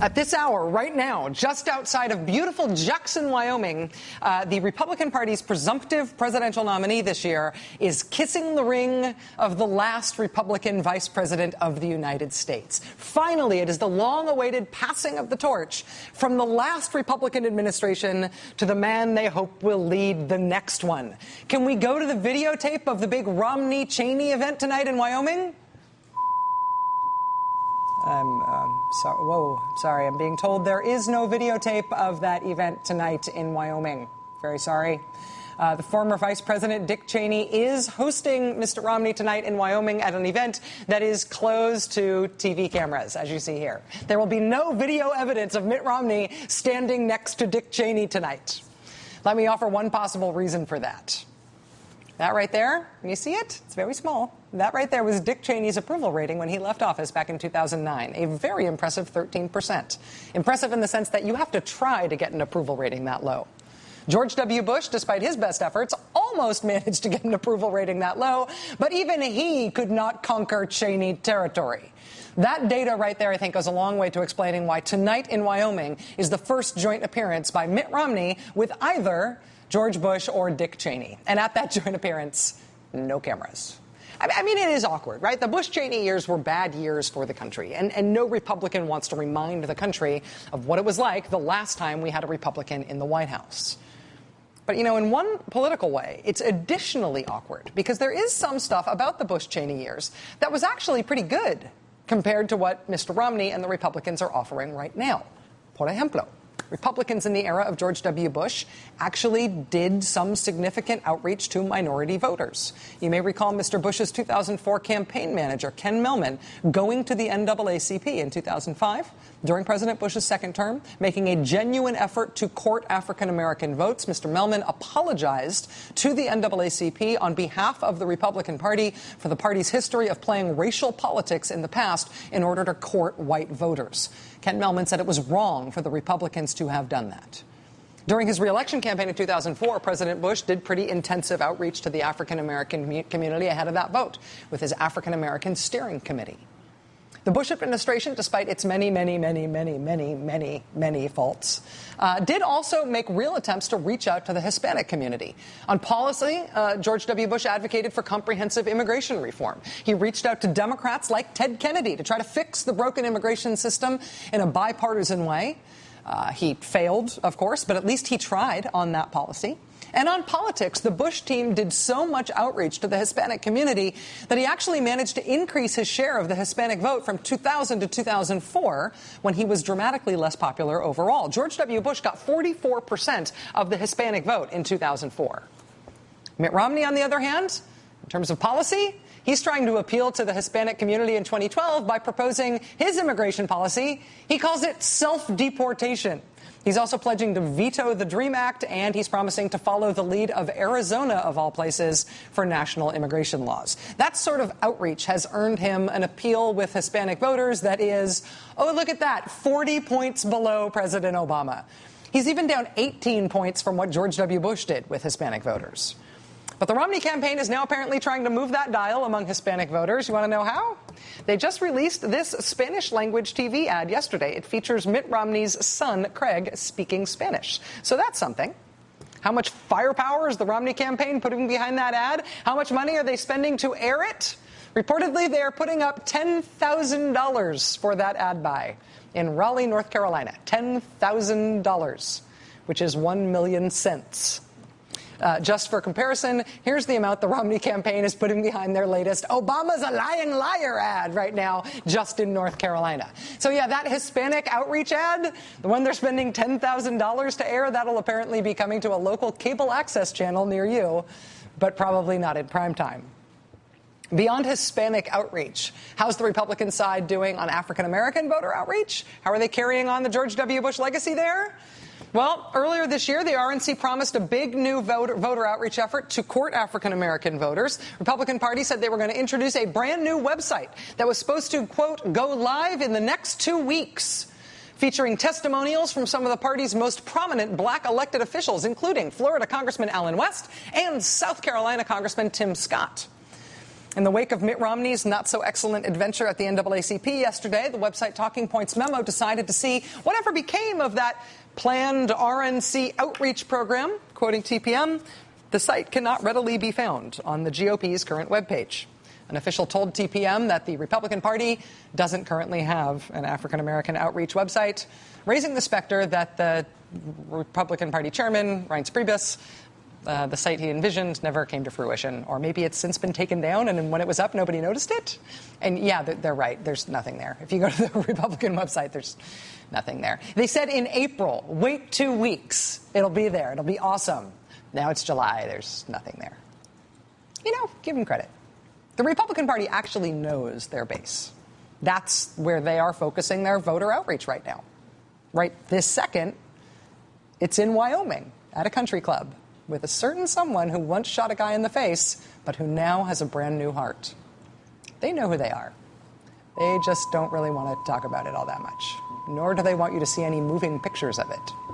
At this hour, right now, just outside of beautiful Jackson, Wyoming, the Republican Party's presumptive presidential nominee this year is kissing the ring of the last Republican vice president of the United States. Finally, it is the long-awaited passing of the torch from the last Republican administration to the man they hope will lead the next one. Can we go to the videotape of the big Romney-Cheney event tonight in Wyoming? Sorry. I'm being told there is no videotape of that event tonight in Wyoming. Very sorry. The former Vice President Dick Cheney is hosting Mr. Romney tonight in Wyoming at an event that is closed to TV cameras, as you see here. There will be no video evidence of Mitt Romney standing next to Dick Cheney tonight. Let me offer one possible reason for that. That right there, can you see it? It's very small. That right there was Dick Cheney's approval rating when he left office back in 2009, a very impressive 13%. Impressive in the sense that you have to try to get an approval rating that low. George W. Bush, despite his best efforts, almost managed to get an approval rating that low, but even he could not conquer Cheney territory. That data right there, I think, goes a long way to explaining why tonight in Wyoming is the first joint appearance by Mitt Romney with either George Bush or Dick Cheney. And at that joint appearance, no cameras. I mean, it is awkward, right? The Bush-Cheney years were bad years for the country, and no Republican wants to remind the country of what it was like the last time we had a Republican in the White House. But, you know, in one political way, it's additionally awkward because there is some stuff about the Bush-Cheney years that was actually pretty good compared to what Mr. Romney and the Republicans are offering right now. Por ejemplo, Republicans in the era of George W. Bush actually did some significant outreach to minority voters. You may recall Mr. Bush's 2004 campaign manager, Ken Millman, going to the NAACP in 2005 during President Bush's second term, making a genuine effort to court African-American votes. Mr. Millman apologized to the NAACP on behalf of the Republican Party for the party's history of playing racial politics in the past in order to court white voters. Ken Millman said it was wrong for the Republicans to have done that. During his re-election campaign in 2004, President Bush did pretty intensive outreach to the African-American community ahead of that vote with his African-American Steering Committee. The Bush administration, despite its many faults, did also make real attempts to reach out to the Hispanic community. On policy, George W. Bush advocated for comprehensive immigration reform. He reached out to Democrats like Ted Kennedy to try to fix the broken immigration system in a bipartisan way. He failed, of course, but at least he tried on that policy. And on politics, the Bush team did so much outreach to the Hispanic community that he actually managed to increase his share of the Hispanic vote from 2000 to 2004, when he was dramatically less popular overall. George W. Bush got 44% of the Hispanic vote in 2004. Mitt Romney, on the other hand, in terms of policy, he's trying to appeal to the Hispanic community in 2012 by proposing his immigration policy. He calls it self-deportation. He's also pledging to veto the DREAM Act, and he's promising to follow the lead of Arizona, of all places, for national immigration laws. That sort of outreach has earned him an appeal with Hispanic voters that is, oh, look at that, 40 points below President Obama. He's even down 18 points from what George W. Bush did with Hispanic voters. But the Romney campaign is now apparently trying to move that dial among Hispanic voters. You want to know how? They just released this Spanish-language TV ad yesterday. It features Mitt Romney's son, Craig, speaking Spanish. So that's something. How much firepower is the Romney campaign putting behind that ad? How much money are they spending to air it? Reportedly, they are putting up $10,000 for that ad buy in Raleigh, North Carolina. $10,000, which is 1 million cents. Just for comparison, here's the amount the Romney campaign is putting behind their latest Obama's a lying liar ad right now, just in North Carolina. So, yeah, that Hispanic outreach ad, the one they're spending $10,000 to air, that'll apparently be coming to a local cable access channel near you, but probably not in prime time. Beyond Hispanic outreach, how's the Republican side doing on African-American voter outreach? How are they carrying on the George W. Bush legacy there? Well, earlier this year, the RNC promised a big new voter outreach effort to court African-American voters. Republican Party said they were going to introduce a brand new website that was supposed to, quote, go live in the next 2 weeks, featuring testimonials from some of the party's most prominent black elected officials, including Florida Congressman Allen West and South Carolina Congressman Tim Scott. In the wake of Mitt Romney's not-so-excellent adventure at the NAACP yesterday, the website Talking Points Memo decided to see whatever became of that planned RNC outreach program. Quoting TPM, the site cannot readily be found on the GOP's current webpage. An official told TPM that the Republican Party doesn't currently have an African-American outreach website, raising the specter that the Republican Party chairman, Reince Priebus, the site he envisioned never came to fruition. Or maybe it's since been taken down, and when it was up, nobody noticed it. And yeah, they're right. There's nothing there. If you go to the Republican website, there's nothing there. They said in April, wait 2 weeks. It'll be there. It'll be awesome. Now it's July. There's nothing there. You know, give them credit. The Republican Party actually knows their base. That's where they are focusing their voter outreach right now. Right this second, it's in Wyoming at a country club with a certain someone who once shot a guy in the face, but who now has a brand new heart. They know who they are. They just don't really want to talk about it all that much. Nor do they want you to see any moving pictures of it.